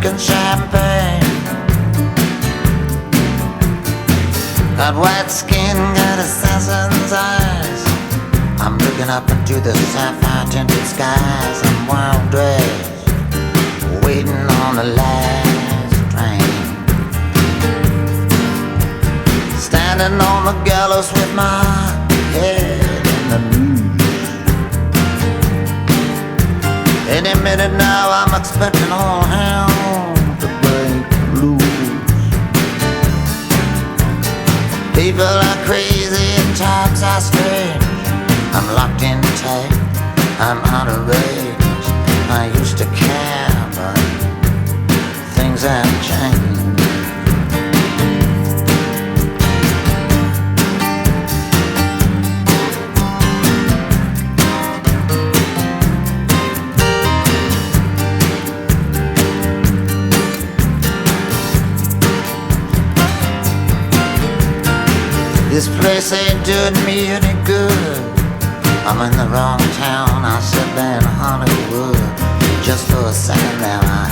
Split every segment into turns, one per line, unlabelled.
drinking champagne. Got white skin, got assassin's eyes. I'm looking up into the sapphire tinted skies. I'm wild dressed, waiting on the last train. Standing on the gallows with my head in the noose. Any minute now I'm expecting all hell to break loose. People are crazy and times are strange. I'm locked in tight, I'm out of range. I used to care, but things have changed. This place ain't doing me any good. I'm in the wrong town, I said there in Hollywood. Just for a second there I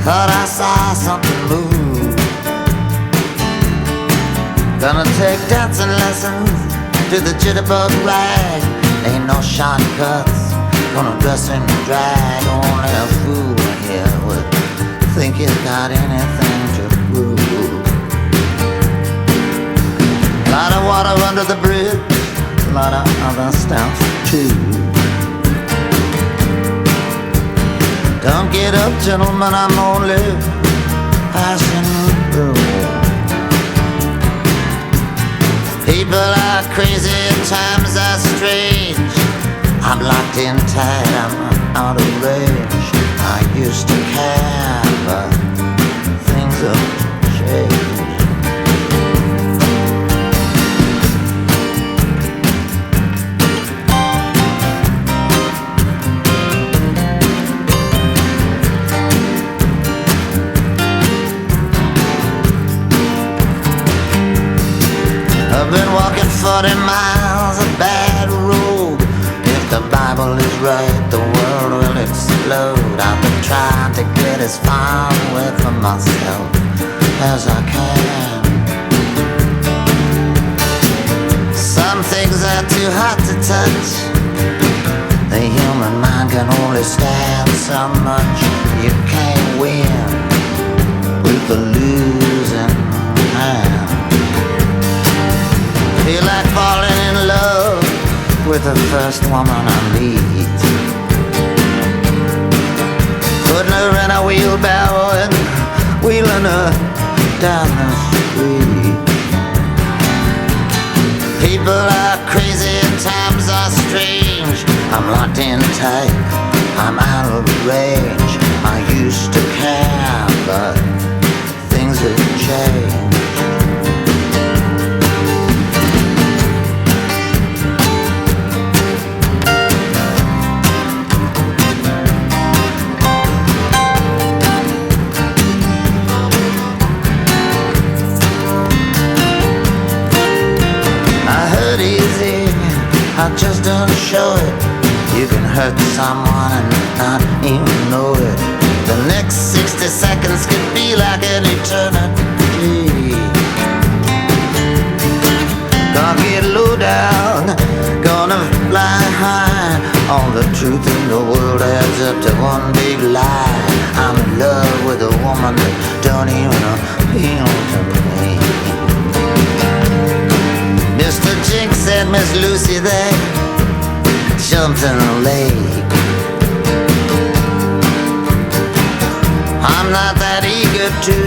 thought I saw something move. Gonna take dancing lessons to the jitterbug rag. Ain't no shortcuts, gonna dress in drag. Only a fool here would think he's got anything to prove. Lot of water under the bridge, a lot of other stuff too. Don't get up, gentlemen, I'm only passing through. People are crazy and times are strange. I'm locked in tight, I'm out of range. I used to care, but things have changed. I've been walking 40 miles of bad road. If the Bible is right, the world will explode. I've been trying to get as far away from myself as I can. Some things are too hot to touch. The human mind can only stand so much. You can't win with the losing hand. Feel like falling in love with the first woman I meet. Putting her in a wheelbarrow and wheeling her down the street. People are crazy and times are strange. I'm locked in tight, I'm out of range. I used to care, but things have changed. Easy, I just don't show it. You can hurt someone and not even know it. The next 60 seconds could be like an eternity. Gonna get low down, gonna fly high. All the truth in the world adds up to one big lie. I'm in love with a woman that don't even appeal to me. Mr. Jinx and Miss Lucy, they jumped in the lake. I'm not that eager to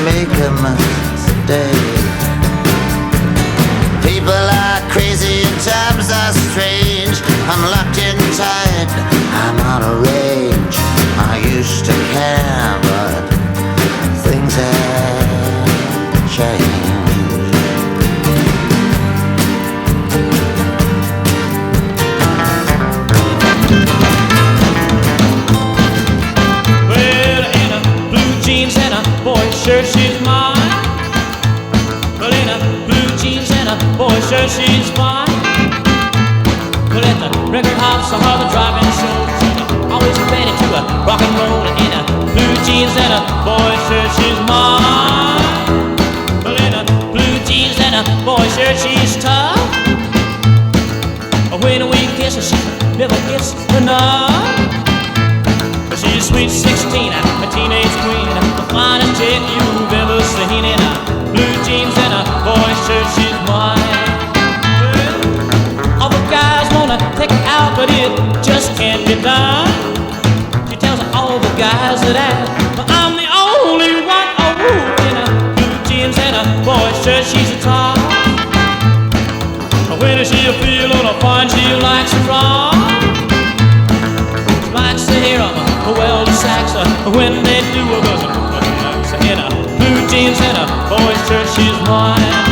make a mistake. People are crazy and times are strange. I'm locked in tight, I'm out of range. I used to care, but things have changed.
Sure she's mine. Well, in a blue jeans and a boy shirt, she's fine. Well, at the record house, I heard the driving shows. Always ready to rock and roll in a blue jeans and a boy shirt, she's mine. Well, in a blue jeans and a boy shirt, she's tough. When we kiss her, she never gets enough. She's sweet 16, a teenage queen, the finest chick you've ever seen. In a blue jeans and a boy shirt, she's mine. Well, all the guys wanna take her out, but it just can't be done. She tells all the guys that ask, but I'm the only one. Oh, in a blue jeans and a boy shirt, she's a top. When she's feeling fine, she likes it raw. She likes to hear them, well, the sax, when they do a buzzer. In a blue jeans and a boy shirt, she's mine.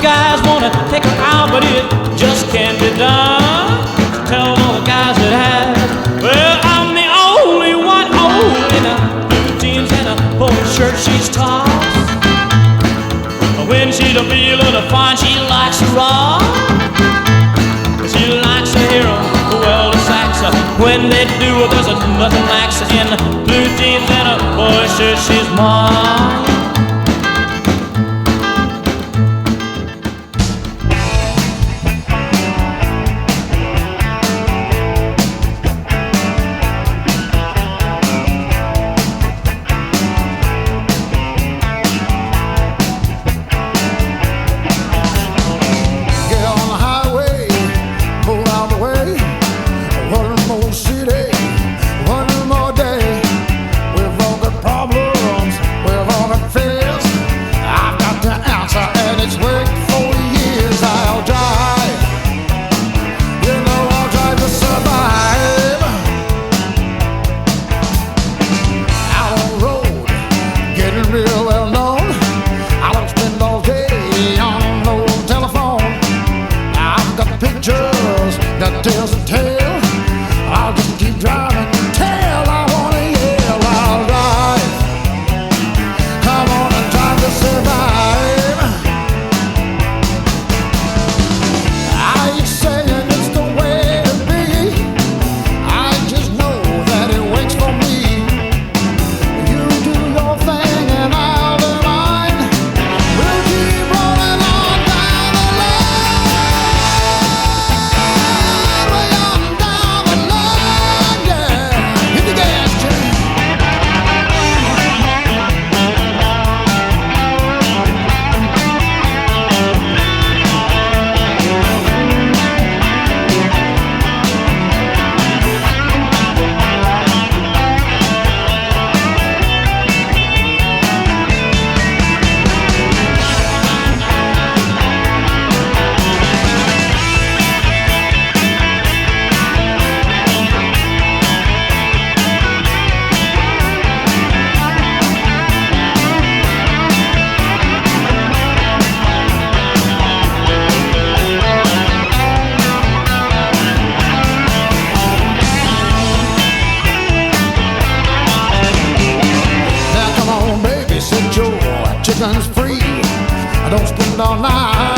Guys wanna take her out, but it just can't be done. Tell all the guys that have, well, I'm the only one. Oh, in a blue jeans and a boy shirt, she's tossed. When she's feeling fine, she likes to rock. She likes to hear them, well, the sax. When they do, there's nothing like in a blue jeans and a boy shirt, she's mine.
Chicken's free. I don't spend all night